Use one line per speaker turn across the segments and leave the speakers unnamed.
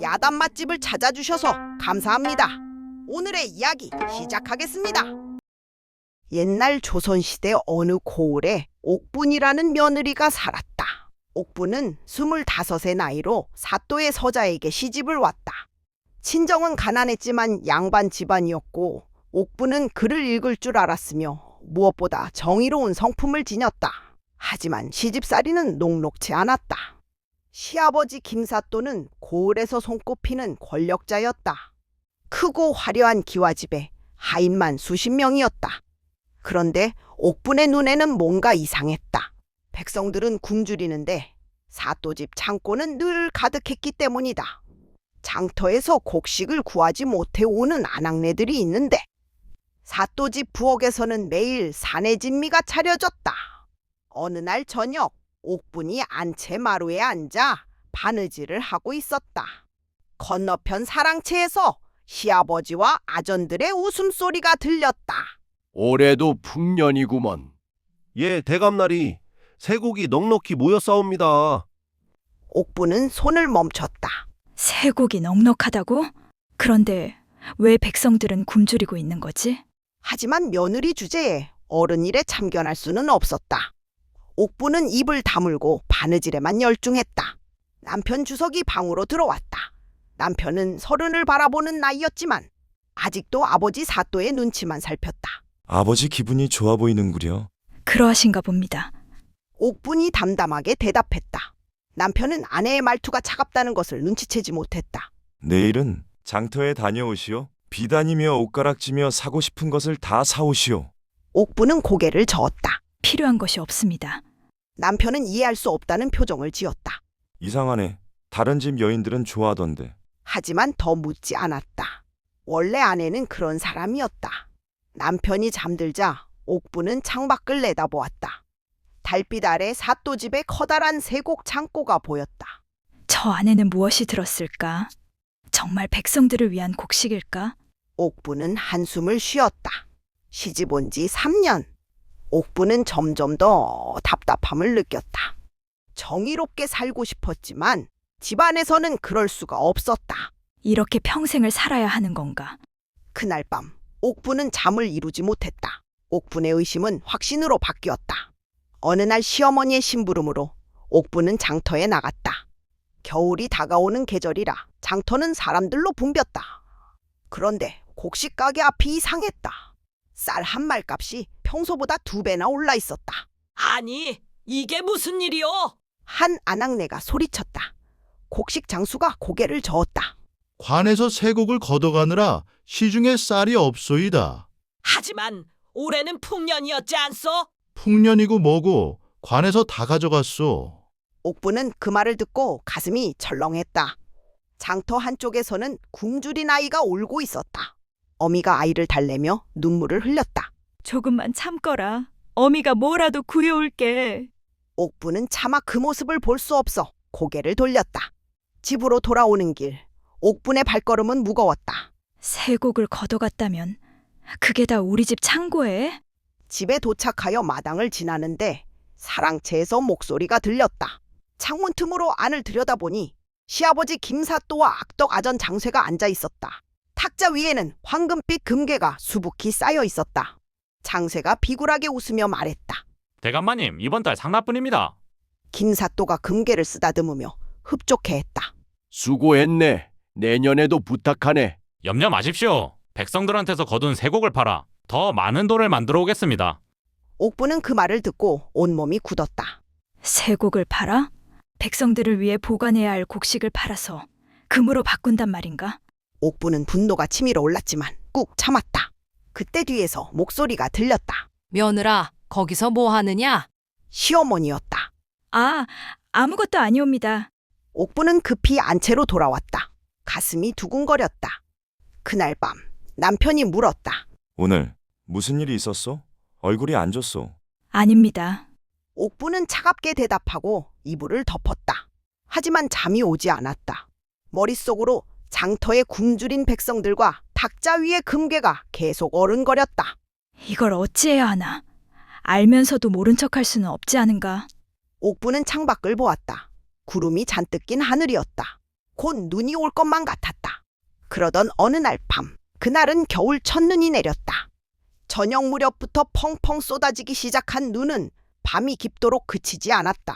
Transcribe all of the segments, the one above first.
야단 맛집을 찾아주셔서 감사합니다. 오늘의 이야기 시작하겠습니다. 옛날 조선시대 어느 고을에 옥분이라는 며느리가 살았다. 옥분은 25의 나이로 사또의 서자에게 시집을 왔다. 친정은 가난했지만 양반 집안이었고 옥분은 글을 읽을 줄 알았으며 무엇보다 정의로운 성품을 지녔다. 하지만 시집살이는 녹록치 않았다. 시아버지 김사또는 고을에서 손꼽히는 권력자였다. 크고 화려한 기와집에 하인만 수십 명이었다. 그런데 옥분의 눈에는 뭔가 이상했다. 백성들은 굶주리는데 사또집 창고는 늘 가득했기 때문이다. 장터에서 곡식을 구하지 못해 오는 아낙네들이 있는데 사또집 부엌에서는 매일 사내진미가 차려졌다. 어느 날 저녁 옥분이 안채 마루에 앉아 바느질을 하고 있었다. 건너편 사랑채에서 시아버지와 아전들의 웃음소리가 들렸다.
올해도 풍년이구먼.
예, 대감날이 쇠고기 넉넉히 모였사옵니다.
옥분은 손을 멈췄다.
쇠고기 넉넉하다고? 그런데 왜 백성들은 굶주리고 있는 거지?
하지만 며느리 주제에 어른 일에 참견할 수는 없었다. 옥분은 입을 다물고 바느질에만 열중했다. 남편 주석이 방으로 들어왔다. 남편은 30을 바라보는 나이였지만 아직도 아버지 사또의 눈치만 살폈다.
아버지 기분이 좋아 보이는구려.
그러하신가 봅니다.
옥분이 담담하게 대답했다. 남편은 아내의 말투가 차갑다는 것을 눈치채지 못했다.
내일은 장터에 다녀오시오. 비다니며 옷가락지며 사고 싶은 것을 다 사오시오.
옥분은 고개를 저었다.
필요한 것이 없습니다.
남편은 이해할 수 없다는 표정을 지었다.
이상하네. 다른 집 여인들은 좋아하던데.
하지만 더 묻지 않았다. 원래 아내는 그런 사람이었다. 남편이 잠들자 옥분은 창밖을 내다보았다. 달빛 아래 사또집의 커다란 쇠곡 창고가 보였다.
저 안에는 무엇이 들었을까? 정말 백성들을 위한 곡식일까?
옥분은 한숨을 쉬었다. 시집 온 지 3년. 옥분은 점점 더 답답함을 느꼈다. 정의롭게 살고 싶었지만 집안에서는 그럴 수가 없었다.
이렇게 평생을 살아야 하는 건가?
그날 밤 옥분은 잠을 이루지 못했다. 옥분의 의심은 확신으로 바뀌었다. 어느 날 시어머니의 심부름으로 옥분은 장터에 나갔다. 겨울이 다가오는 계절이라 장터는 사람들로 붐볐다. 그런데 곡식 가게 앞이 이상했다. 쌀 한 말 값이 평소보다 2배나 올라 있었다.
아니, 이게 무슨 일이오?
한 아낙네가 소리쳤다. 곡식 장수가 고개를 저었다.
관에서 쇠곡을 걷어가느라 시중에 쌀이 없소이다.
하지만 올해는 풍년이었지 않소?
풍년이고 뭐고 관에서 다 가져갔소.
옥분은 그 말을 듣고 가슴이 철렁했다. 장터 한쪽에서는 굶주린 아이가 울고 있었다. 어미가 아이를 달래며 눈물을 흘렸다.
조금만 참거라. 어미가 뭐라도 구해올게.
옥분은 차마 그 모습을 볼 수 없어 고개를 돌렸다. 집으로 돌아오는 길, 옥분의 발걸음은 무거웠다.
쇠곡을 걷어갔다면 그게 다 우리 집 창고에?
집에 도착하여 마당을 지나는데 사랑채에서 목소리가 들렸다. 창문 틈으로 안을 들여다보니 시아버지 김사또와 악덕 아전 장쇠가 앉아 있었다. 탁자 위에는 황금빛 금괴가 수북히 쌓여 있었다. 장쇠가 비굴하게 웃으며 말했다.
대감마님, 이번 달 상납분입니다.
김사또가 금괴를 쓰다듬으며 흡족해했다.
수고했네. 내년에도 부탁하네.
염려 마십시오. 백성들한테서 거둔 쇠곡을 팔아 더 많은 돈을 만들어 오겠습니다.
옥분은 그 말을 듣고 온몸이 굳었다.
쇠곡을 팔아? 백성들을 위해 보관해야 할 곡식을 팔아서 금으로 바꾼단 말인가?
옥분은 분노가 치밀어 올랐지만 꾹 참았다. 그때 뒤에서 목소리가 들렸다.
며느라, 거기서 뭐 하느냐?
시어머니였다.
아, 아무것도 아니옵니다.
옥분은 급히 안채로 돌아왔다. 가슴이 두근거렸다. 그날 밤 남편이 물었다.
오늘 무슨 일이 있었소? 얼굴이 안 좋소.
아닙니다.
옥분은 차갑게 대답하고 이불을 덮었다. 하지만 잠이 오지 않았다. 머릿속으로 장터의 굶주린 백성들과 탁자 위의 금괴가 계속 어른거렸다.
이걸 어찌해야 하나? 알면서도 모른 척할 수는 없지 않은가?
옥분은 창밖을 보았다. 구름이 잔뜩 낀 하늘이었다. 곧 눈이 올 것만 같았다. 그러던 어느 날 밤, 그날은 겨울 첫눈이 내렸다. 저녁 무렵부터 펑펑 쏟아지기 시작한 눈은 밤이 깊도록 그치지 않았다.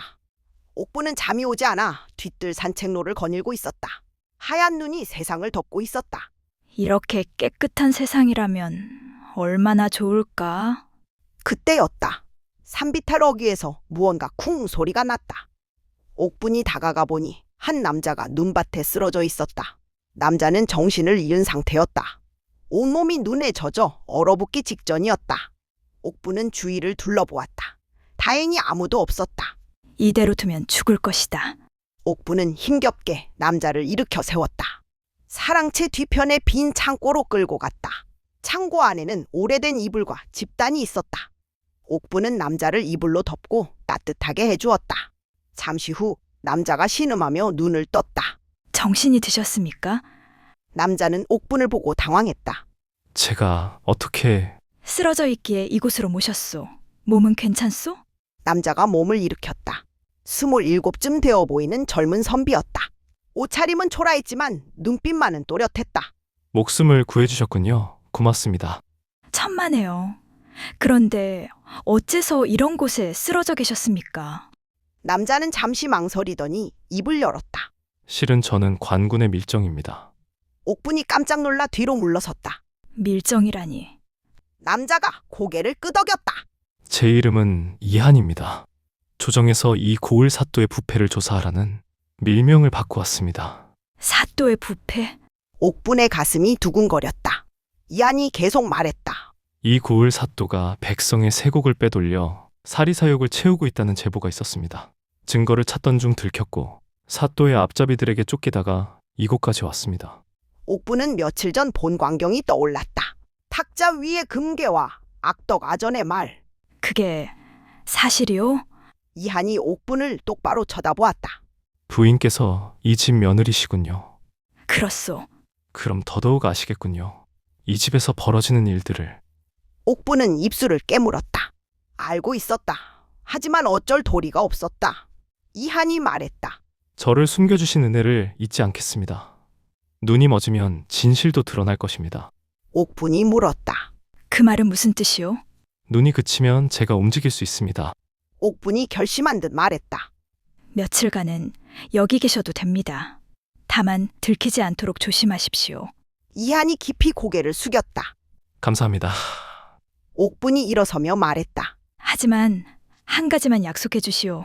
옥부는 잠이 오지 않아 뒤뜰 산책로를 거닐고 있었다. 하얀 눈이 세상을 덮고 있었다.
이렇게 깨끗한 세상이라면 얼마나 좋을까?
그때였다. 산비탈 어귀에서 무언가 쿵 소리가 났다. 옥분이 다가가 보니 한 남자가 눈밭에 쓰러져 있었다. 남자는 정신을 잃은 상태였다. 온몸이 눈에 젖어 얼어붙기 직전이었다. 옥분은 주위를 둘러보았다. 다행히 아무도 없었다.
이대로 두면 죽을 것이다.
옥부는 힘겹게 남자를 일으켜 세웠다. 사랑채 뒤편에 빈 창고로 끌고 갔다. 창고 안에는 오래된 이불과 집단이 있었다. 옥부는 남자를 이불로 덮고 따뜻하게 해주었다. 잠시 후 남자가 신음하며 눈을 떴다.
정신이 드셨습니까?
남자는 옥분을 보고 당황했다.
제가 어떻게...
쓰러져 있기에 이곳으로 모셨소. 몸은 괜찮소?
남자가 몸을 일으켰다. 27쯤 되어 보이는 젊은 선비였다. 옷차림은 초라했지만 눈빛만은 또렷했다.
목숨을 구해주셨군요. 고맙습니다.
천만에요. 그런데 어째서 이런 곳에 쓰러져 계셨습니까?
남자는 잠시 망설이더니 입을 열었다.
실은 저는 관군의 밀정입니다.
옥분이 깜짝 놀라 뒤로 물러섰다.
밀정이라니.
남자가 고개를 끄덕였다.
제 이름은 이한입니다. 조정에서 이 고을 사또의 부패를 조사하라는 밀명을 받고 왔습니다.
사또의 부패?
옥분의 가슴이 두근거렸다. 이한이 계속 말했다.
이 고을 사또가 백성의 세곡을 빼돌려 사리사욕을 채우고 있다는 제보가 있었습니다. 증거를 찾던 중 들켰고 사또의 앞잡이들에게 쫓기다가 이곳까지 왔습니다.
옥분은 며칠 전 본 광경이 떠올랐다. 탁자 위의 금괴와 악덕 아전의 말.
그게 사실이요?
이한이 옥분을 똑바로 쳐다보았다.
부인께서 이 집 며느리시군요.
그렇소.
그럼 더더욱 아시겠군요. 이 집에서 벌어지는 일들을.
옥분은 입술을 깨물었다. 알고 있었다. 하지만 어쩔 도리가 없었다. 이한이 말했다.
저를 숨겨주신 은혜를 잊지 않겠습니다. 눈이 멎으면 진실도 드러날 것입니다.
옥분이 물었다.
그 말은 무슨 뜻이요?
눈이 그치면 제가 움직일 수 있습니다.
옥분이 결심한 듯 말했다.
며칠간은 여기 계셔도 됩니다. 다만 들키지 않도록 조심하십시오.
이한이 깊이 고개를 숙였다.
감사합니다.
옥분이 일어서며 말했다.
하지만 한 가지만 약속해 주시오.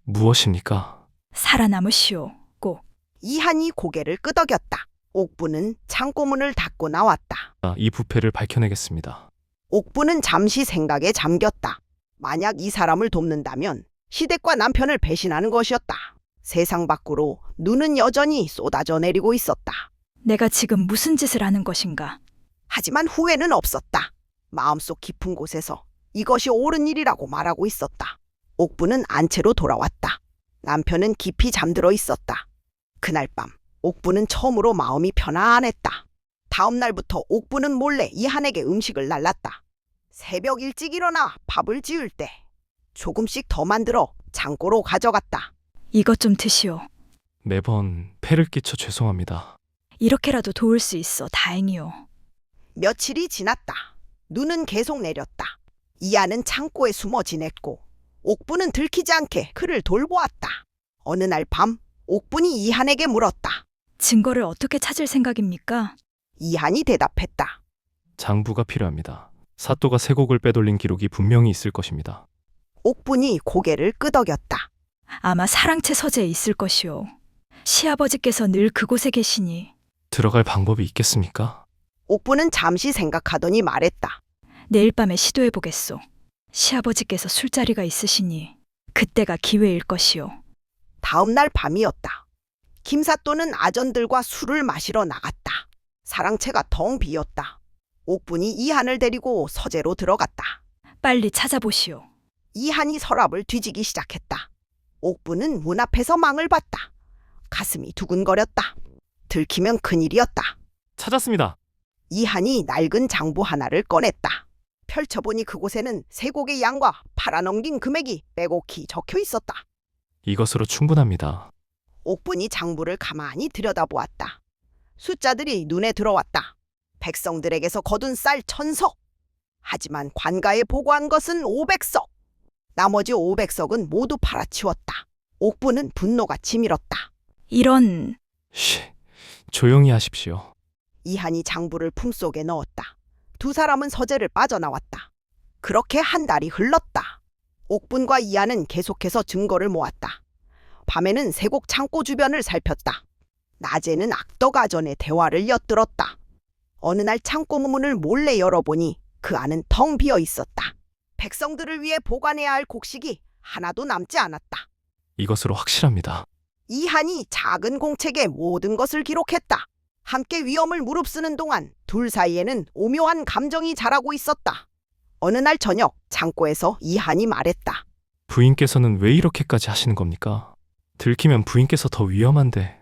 무엇입니까?
살아남으시오. 꼭.
이한이 고개를 끄덕였다. 옥분은 창고문을 닫고 나왔다.
이 부패를 밝혀내겠습니다.
옥분은 잠시 생각에 잠겼다. 만약 이 사람을 돕는다면 시댁과 남편을 배신하는 것이었다. 세상 밖으로 눈은 여전히 쏟아져 내리고 있었다.
내가 지금 무슨 짓을 하는 것인가?
하지만 후회는 없었다. 마음속 깊은 곳에서 이것이 옳은 일이라고 말하고 있었다. 옥분은 안채로 돌아왔다. 남편은 깊이 잠들어 있었다. 그날 밤 옥분은 처음으로 마음이 편안했다. 다음 날부터 옥분은 몰래 이한에게 음식을 날랐다. 새벽 일찍 일어나 밥을 지을 때 조금씩 더 만들어 창고로 가져갔다.
이것 좀 드시오.
매번 폐를 끼쳐 죄송합니다.
이렇게라도 도울 수 있어 다행이오.
며칠이 지났다. 눈은 계속 내렸다. 이한은 창고에 숨어 지냈고 옥분은 들키지 않게 그를 돌보았다. 어느 날 밤 옥분이 이한에게 물었다.
증거를 어떻게 찾을 생각입니까?
이한이 대답했다.
장부가 필요합니다. 사또가 세곡을 빼돌린 기록이 분명히 있을 것입니다.
옥분이 고개를 끄덕였다.
아마 사랑채 서재에 있을 것이오. 시아버지께서 늘 그곳에 계시니.
들어갈 방법이 있겠습니까?
옥분은 잠시 생각하더니 말했다.
내일 밤에 시도해 보겠소. 시아버지께서 술자리가 있으시니 그때가 기회일 것이오.
다음 날 밤이었다. 김사또는 아전들과 술을 마시러 나갔다. 사랑채가 텅 비었다. 옥분이 이한을 데리고 서재로 들어갔다.
빨리 찾아보시오.
이한이 서랍을 뒤지기 시작했다. 옥분은 문 앞에서 망을 봤다. 가슴이 두근거렸다. 들키면 큰일이었다.
찾았습니다.
이한이 낡은 장부 하나를 꺼냈다. 펼쳐보니 그곳에는 세곡의 양과 팔아넘긴 금액이 빼곡히 적혀 있었다.
이것으로 충분합니다.
옥분이 장부를 가만히 들여다보았다. 숫자들이 눈에 들어왔다. 백성들에게서 거둔 쌀 1000석. 하지만 관가에 보고한 것은 500석. 나머지 500석은 모두 팔아치웠다. 옥분은 분노가 치밀었다.
이런
쉬, 조용히 하십시오.
이한이 장부를 품속에 넣었다. 두 사람은 서재를 빠져나왔다. 그렇게 한 달이 흘렀다. 옥분과 이한은 계속해서 증거를 모았다. 밤에는 세곡 창고 주변을 살폈다. 낮에는 악덕아전의 대화를 엿들었다. 어느 날 창고 문을 몰래 열어보니 그 안은 텅 비어 있었다. 백성들을 위해 보관해야 할 곡식이 하나도 남지 않았다.
이것으로 확실합니다.
이한이 작은 공책에 모든 것을 기록했다. 함께 위험을 무릅쓰는 동안 둘 사이에는 오묘한 감정이 자라고 있었다. 어느 날 저녁 창고에서 이한이 말했다.
부인께서는 왜 이렇게까지 하시는 겁니까? 들키면 부인께서 더 위험한데.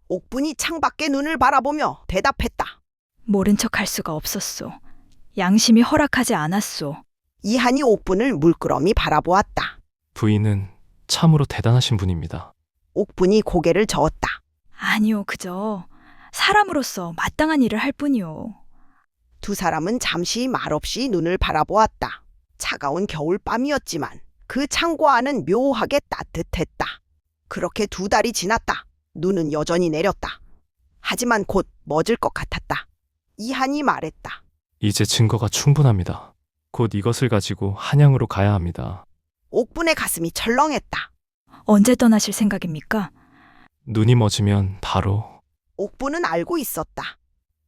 옥분이 창밖에 눈을 바라보며 대답했다.
모른 척 할 수가 없었소. 양심이 허락하지 않았소.
이한이 옥분을 물끄러미 바라보았다.
부인은 참으로 대단하신 분입니다.
옥분이 고개를 저었다.
아니요, 그저 사람으로서 마땅한 일을 할 뿐이요.
두 사람은 잠시 말없이 눈을 바라보았다. 차가운 겨울밤이었지만 그 창고 안은 묘하게 따뜻했다. 그렇게 두 달이 지났다. 눈은 여전히 내렸다. 하지만 곧 멎을 것 같았다. 이한이 말했다.
이제 증거가 충분합니다. 곧 이것을 가지고 한양으로 가야 합니다.
옥분의 가슴이 철렁했다.
언제 떠나실 생각입니까?
눈이 멎으면 바로.
옥분은 알고 있었다.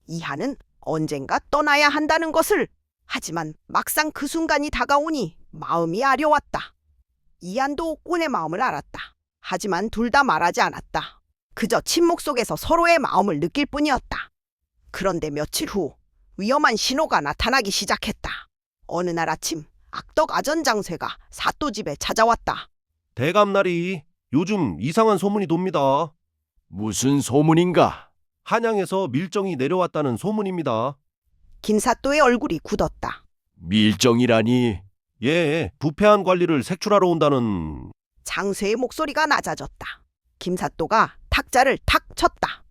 이한은 언젠가 떠나야 한다는 것을. 하지만 막상 그 순간이 다가오니 마음이 아려왔다. 이한도 옥분의 마음을 알았다. 하지만 둘 다 말하지 않았다. 그저 침묵 속에서 서로의 마음을 느낄 뿐이었다. 그런데 며칠 후 위험한 신호가 나타나기 시작했다. 어느 날 아침 악덕 아전장쇠가 사또집에 찾아왔다.
대감날이 요즘 이상한 소문이 돕니다.
무슨 소문인가?
한양에서 밀정이 내려왔다는 소문입니다.
김사또의 얼굴이 굳었다.
밀정이라니.
예, 부패한 관리를 색출하러 온다는.
장쇠의 목소리가 낮아졌다. 김사또가 탁자를 탁 쳤다.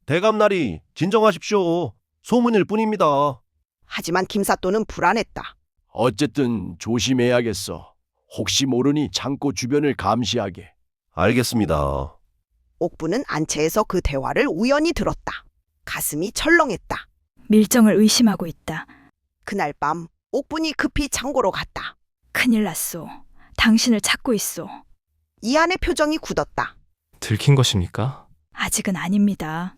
대감날이 진정하십시오. 소문일 뿐입니다.
하지만 김사또는 불안했다.
어쨌든 조심해야겠어. 혹시 모르니 창고 주변을 감시하게.
알겠습니다.
옥부는 안채에서 그 대화를 우연히 들었다. 가슴이 철렁했다.
밀정을 의심하고 있다.
그날 밤 옥분이 급히 창고로 갔다.
큰일 났소. 당신을 찾고 있소.
이한의 표정이 굳었다.
들킨 것입니까?
아직은 아닙니다.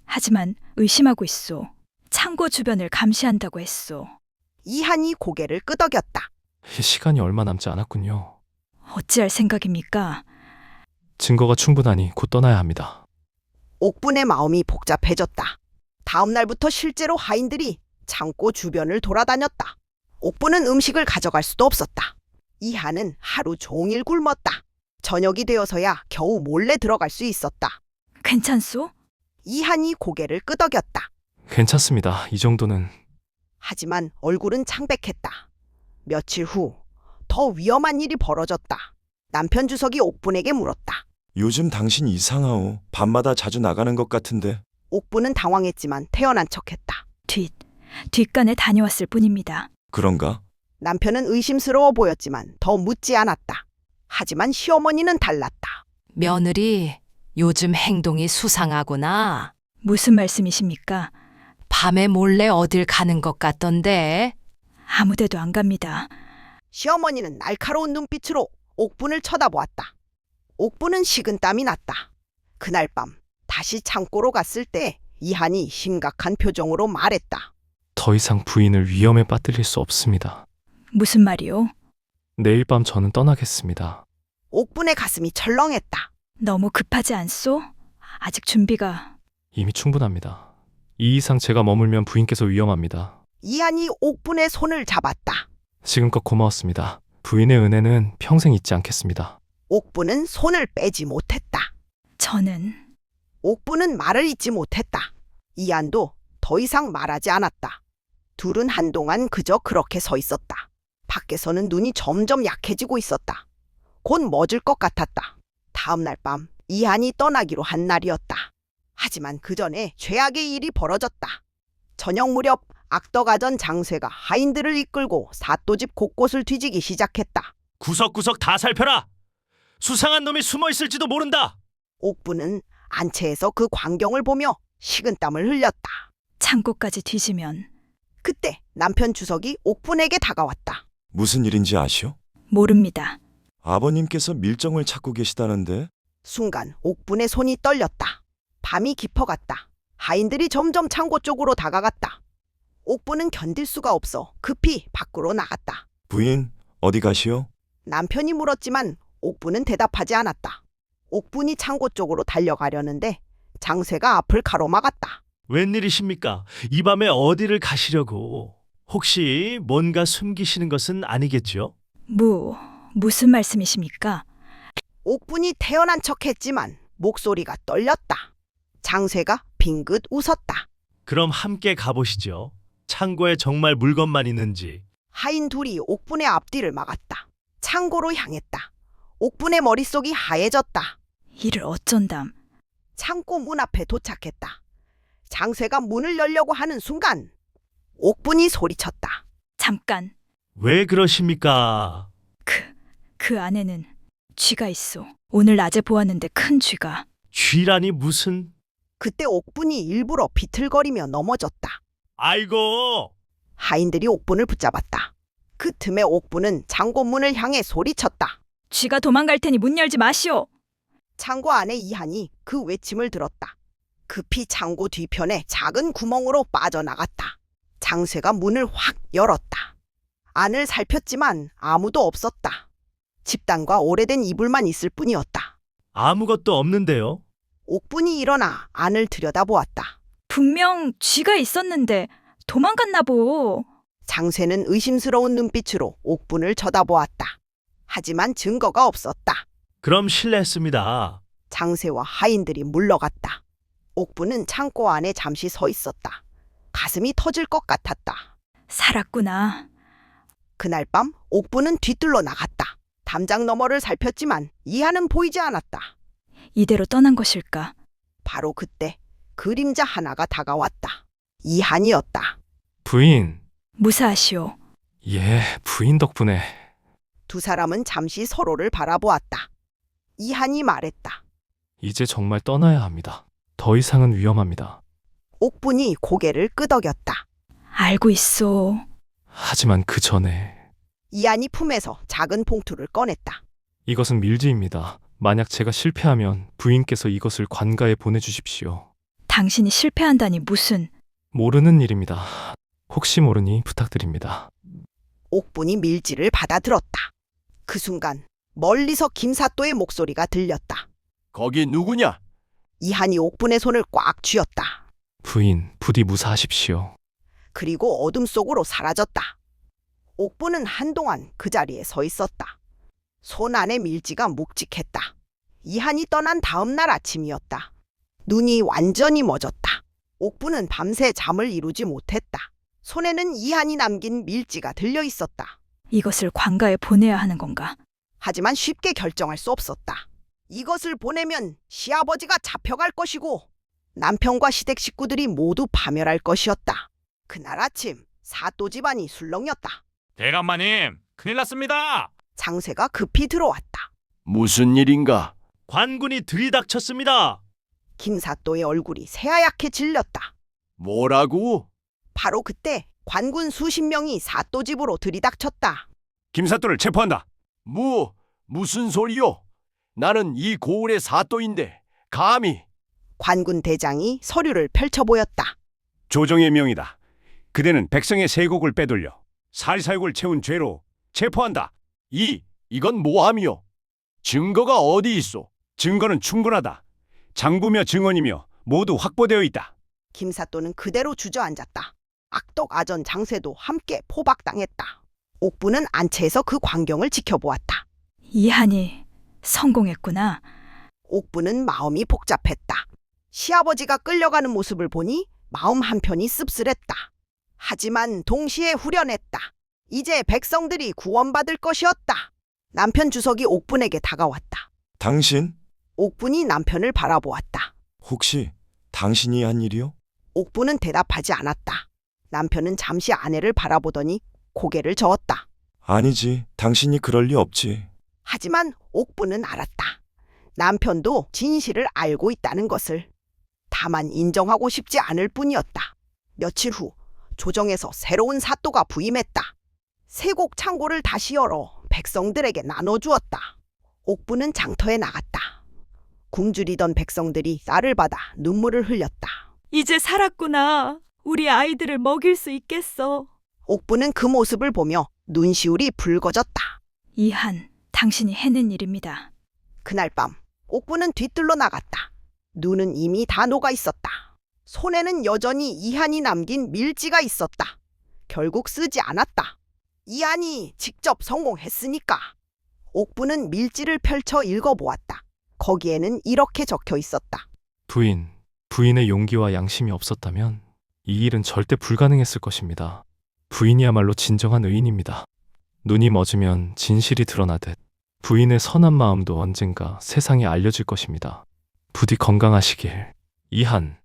하지만 의심하고 있소. 창고 주변을 감시한다고 했소.
이한이 고개를 끄덕였다.
시간이 얼마 남지 않았군요.
어찌할 생각입니까?
증거가 충분하니 곧 떠나야 합니다.
옥분의 마음이 복잡해졌다. 다음 날부터 실제로 하인들이 창고 주변을 돌아다녔다. 옥분은 음식을 가져갈 수도 없었다. 이한은 하루 종일 굶었다. 저녁이 되어서야 겨우 몰래 들어갈 수 있었다.
괜찮소?
이한이 고개를 끄덕였다.
괜찮습니다. 이 정도는.
하지만 얼굴은 창백했다. 며칠 후 더 위험한 일이 벌어졌다. 남편 주석이 옥분에게 물었다.
요즘 당신 이상하오. 밤마다 자주 나가는 것 같은데.
옥분은 당황했지만 태연한 척했다.
뒷간에 다녀왔을 뿐입니다.
그런가?
남편은 의심스러워 보였지만 더 묻지 않았다. 하지만 시어머니는 달랐다.
며느리, 요즘 행동이 수상하구나.
무슨 말씀이십니까?
밤에 몰래 어딜 가는 것 같던데.
아무데도 안 갑니다.
시어머니는 날카로운 눈빛으로 옥분을 쳐다보았다. 옥분은 식은땀이 났다. 그날 밤 다시 창고로 갔을 때 이한이 심각한 표정으로 말했다.
더 이상 부인을 위험에 빠뜨릴 수 없습니다.
무슨 말이요?
내일 밤 저는 떠나겠습니다.
옥분의 가슴이 철렁했다.
너무 급하지 않소? 아직 준비가...
이미 충분합니다. 이 이상 제가 머물면 부인께서 위험합니다.
이한이 옥분의 손을 잡았다.
지금껏 고마웠습니다. 부인의 은혜는 평생 잊지 않겠습니다.
옥분은 손을 빼지 못했다.
저는...
옥분은 말을 잇지 못했다. 이한도 더 이상 말하지 않았다. 둘은 한동안 그저 그렇게 서 있었다. 밖에서는 눈이 점점 약해지고 있었다. 곧 멎을 것 같았다. 다음 날 밤 이한이 떠나기로 한 날이었다. 하지만 그 전에 최악의 일이 벌어졌다. 저녁 무렵 악덕아전 장쇠가 하인들을 이끌고 사또집 곳곳을 뒤지기 시작했다.
구석구석 다 살펴라. 수상한 놈이 숨어 있을지도 모른다.
옥부는 안채에서 그 광경을 보며 식은땀을 흘렸다.
창고까지 뒤지면
그때 남편 주석이 옥분에게 다가왔다.
무슨 일인지 아시오?
모릅니다.
아버님께서 밀정을 찾고 계시다는데
순간 옥분의 손이 떨렸다. 밤이 깊어갔다. 하인들이 점점 창고 쪽으로 다가갔다. 옥분은 견딜 수가 없어 급히 밖으로 나갔다.
부인 어디 가시오?
남편이 물었지만 옥분은 대답하지 않았다. 옥분이 창고 쪽으로 달려가려는데 장쇠가 앞을 가로막았다.
웬일이십니까? 이 밤에 어디를 가시려고? 혹시 뭔가 숨기시는 것은 아니겠죠?
무슨 말씀이십니까?
옥분이 태어난 척했지만 목소리가 떨렸다. 장쇠가 빙긋 웃었다.
그럼 함께 가보시죠. 창고에 정말 물건만 있는지.
하인 둘이 옥분의 앞뒤를 막았다. 창고로 향했다. 옥분의 머릿속이 하얘졌다.
이를 어쩐담.
창고 문 앞에 도착했다. 장쇠가 문을 열려고 하는 순간 옥분이 소리쳤다.
잠깐.
왜 그러십니까?
그 안에는 쥐가 있어. 오늘 낮에 보았는데 큰 쥐가.
쥐라니 무슨...
그때 옥분이 일부러 비틀거리며 넘어졌다.
아이고!
하인들이 옥분을 붙잡았다. 그 틈에 옥분은 창고 문을 향해 소리쳤다.
쥐가 도망갈 테니 문 열지 마시오.
창고 안에 이한이 그 외침을 들었다. 급히 창고 뒤편에 작은 구멍으로 빠져나갔다. 장쇠가 문을 확 열었다. 안을 살폈지만 아무도 없었다. 집단과 오래된 이불만 있을 뿐이었다.
아무것도 없는데요?
옥분이 일어나 안을 들여다보았다.
분명 쥐가 있었는데 도망갔나 보.
장쇠는 의심스러운 눈빛으로 옥분을 쳐다보았다. 하지만 증거가 없었다.
그럼 실례했습니다.
장쇠와 하인들이 물러갔다. 옥분은 창고 안에 잠시 서 있었다. 가슴이 터질 것 같았다.
살았구나.
그날 밤 옥분은 뒤뜰로 나갔다. 담장 너머를 살폈지만 이한은 보이지 않았다.
이대로 떠난 것일까?
바로 그때 그림자 하나가 다가왔다. 이한이었다.
부인.
무사하시오.
예, 부인 덕분에.
두 사람은 잠시 서로를 바라보았다. 이한이 말했다.
이제 정말 떠나야 합니다. 더 이상은 위험합니다.
옥분이 고개를 끄덕였다.
알고 있어.
하지만 그 전에
이한이 품에서 작은 봉투를 꺼냈다.
이것은 밀지입니다. 만약 제가 실패하면 부인께서 이것을 관가에 보내주십시오.
당신이 실패한다니 무슨...
모르는 일입니다. 혹시 모르니 부탁드립니다.
옥분이 밀지를 받아들었다. 그 순간 멀리서 김사또의 목소리가 들렸다.
거기 누구냐?
이한이 옥분의 손을 꽉 쥐었다.
부인, 부디 무사하십시오.
그리고 어둠 속으로 사라졌다. 옥분은 한동안 그 자리에 서 있었다. 손 안에 밀지가 묵직했다. 이한이 떠난 다음 날 아침이었다. 눈이 완전히 멎었다. 옥분은 밤새 잠을 이루지 못했다. 손에는 이한이 남긴 밀지가 들려 있었다.
이것을 관가에 보내야 하는 건가?
하지만 쉽게 결정할 수 없었다. 이것을 보내면 시아버지가 잡혀갈 것이고 남편과 시댁 식구들이 모두 파멸할 것이었다. 그날 아침 사또 집안이 술렁였다.
대감마님, 큰일 났습니다.
장쇠가 급히 들어왔다.
무슨 일인가?
관군이 들이닥쳤습니다.
김사또의 얼굴이 새하얗게 질렸다.
뭐라고?
바로 그때 관군 수십 명이 사또 집으로 들이닥쳤다.
김사또를 체포한다.
무슨 소리요? 나는 이 고을의 사또인데 감히.
관군 대장이 서류를 펼쳐 보였다.
조정의 명이다. 그대는 백성의 세곡을 빼돌려 사리사욕을 채운 죄로 체포한다.
이건 뭐함이요? 증거가 어디 있소?
증거는 충분하다. 장부며 증언이며 모두 확보되어 있다.
김사또는 그대로 주저앉았다. 악덕 아전 장쇠도 함께 포박당했다. 옥부는 안채에서 그 광경을 지켜보았다.
이한이 성공했구나.
옥부는 마음이 복잡했다. 시아버지가 끌려가는 모습을 보니 마음 한편이 씁쓸했다. 하지만 동시에 후련했다. 이제 백성들이 구원받을 것이었다. 남편 주석이 옥분에게 다가왔다.
당신
옥분이 남편을 바라보았다.
혹시 당신이 한 일이요?
옥분은 대답하지 않았다. 남편은 잠시 아내를 바라보더니 고개를 저었다.
아니지. 당신이 그럴 리 없지.
하지만 옥분은 알았다. 남편도 진실을 알고 있다는 것을. 다만 인정하고 싶지 않을 뿐이었다. 며칠 후 조정에서 새로운 사또가 부임했다. 세곡 창고를 다시 열어 백성들에게 나눠주었다. 옥분은 장터에 나갔다. 굶주리던 백성들이 쌀을 받아 눈물을 흘렸다.
이제 살았구나. 우리 아이들을 먹일 수 있겠어.
옥분은 그 모습을 보며 눈시울이 붉어졌다.
이한, 당신이 해낸 일입니다.
그날 밤 옥분은 뒤뜰로 나갔다. 눈은 이미 다 녹아 있었다. 손에는 여전히 이한이 남긴 밀지가 있었다. 결국 쓰지 않았다. 이한이 직접 성공했으니까. 옥분은 밀지를 펼쳐 읽어보았다. 거기에는 이렇게 적혀 있었다.
부인의 용기와 양심이 없었다면 이 일은 절대 불가능했을 것입니다. 부인이야말로 진정한 의인입니다. 눈이 멎으면 진실이 드러나듯 부인의 선한 마음도 언젠가 세상에 알려질 것입니다. 부디 건강하시길. 이한.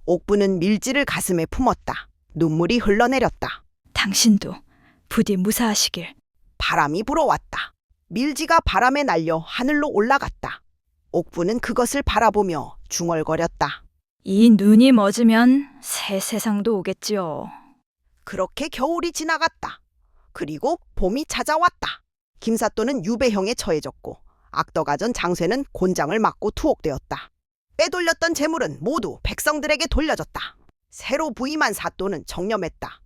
옥분은 밀지를 가슴에 품었다. 눈물이 흘러내렸다.
당신도 부디 무사하시길.
바람이 불어왔다. 밀지가 바람에 날려 하늘로 올라갔다. 옥분은 그것을 바라보며 중얼거렸다.
이 눈이 멎으면 새 세상도 오겠지요.
그렇게 겨울이 지나갔다. 그리고 봄이 찾아왔다. 김사또는 유배형에 처해졌고 악덕아전 장쇠는 곤장을 맞고 투옥되었다. 빼돌렸던 재물은 모두 백성들에게 돌려졌다. 새로 부임한 사또는 정념했다.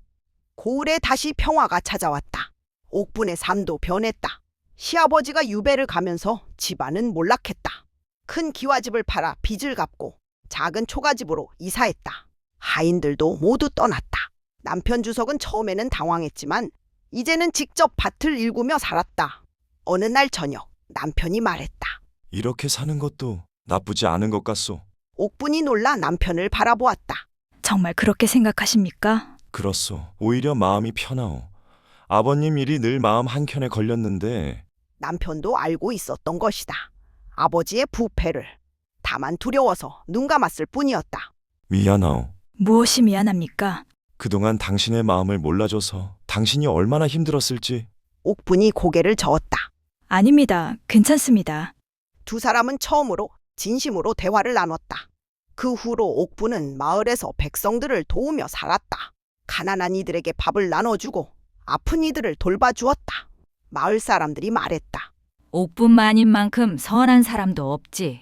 고을에 다시 평화가 찾아왔다. 옥분의 삶도 변했다. 시아버지가 유배를 가면서 집안은 몰락했다. 큰 기와집을 팔아 빚을 갚고 작은 초가집으로 이사했다. 하인들도 모두 떠났다. 남편 주석은 처음에는 당황했지만 이제는 직접 밭을 일구며 살았다. 어느 날 저녁 남편이 말했다.
이렇게 사는 것도 나쁘지 않은 것 같소.
옥분이 놀라 남편을 바라보았다.
정말 그렇게 생각하십니까?
그렇소. 오히려 마음이 편하오. 아버님 일이 늘 마음 한켠에 걸렸는데
남편도 알고 있었던 것이다. 아버지의 부패를. 다만 두려워서 눈 감았을 뿐이었다.
미안하오.
무엇이 미안합니까?
그동안 당신의 마음을 몰라줘서 당신이 얼마나 힘들었을지.
옥분이 고개를 저었다.
아닙니다. 괜찮습니다.
두 사람은 처음으로 진심으로 대화를 나눴다. 그 후로 옥분은 마을에서 백성들을 도우며 살았다. 가난한 이들에게 밥을 나눠주고 아픈 이들을 돌봐주었다. 마을 사람들이 말했다.
옥분만인 만큼 선한 사람도 없지.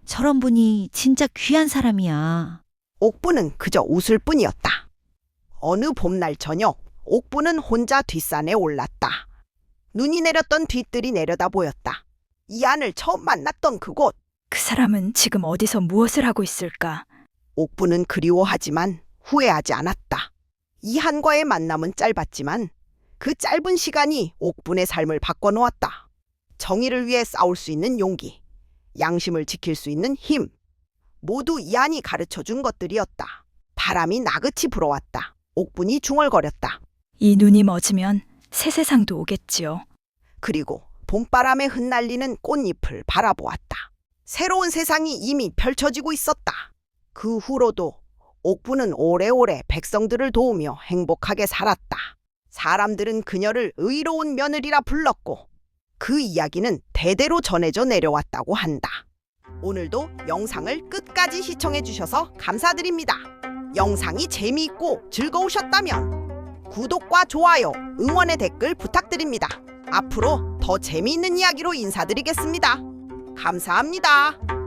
저런 분이 진짜 귀한 사람이야.
옥분은 그저 웃을 뿐이었다. 어느 봄날 저녁 옥분은 혼자 뒷산에 올랐다. 눈이 내렸던 뒤뜰이 내려다 보였다. 이한을 처음 만났던 그곳.
그 사람은 지금 어디서 무엇을 하고 있을까?
옥분은 그리워하지만 후회하지 않았다. 이한과의 만남은 짧았지만 그 짧은 시간이 옥분의 삶을 바꿔놓았다. 정의를 위해 싸울 수 있는 용기, 양심을 지킬 수 있는 힘, 모두 이한이 가르쳐준 것들이었다. 바람이 나긋이 불어왔다. 옥분이 중얼거렸다.
이 눈이 멎으면 새 세상도 오겠지요.
그리고 봄바람에 흩날리는 꽃잎을 바라보았다. 새로운 세상이 이미 펼쳐지고 있었다. 그 후로도 옥분은 오래오래 백성들을 도우며 행복하게 살았다. 사람들은 그녀를 의로운 며느리라 불렀고 그 이야기는 대대로 전해져 내려왔다고 한다. 오늘도 영상을 끝까지 시청해 주셔서 감사드립니다. 영상이 재미있고 즐거우셨다면 구독과 좋아요, 응원의 댓글 부탁드립니다. 앞으로 더 재미있는 이야기로 인사드리겠습니다. 감사합니다.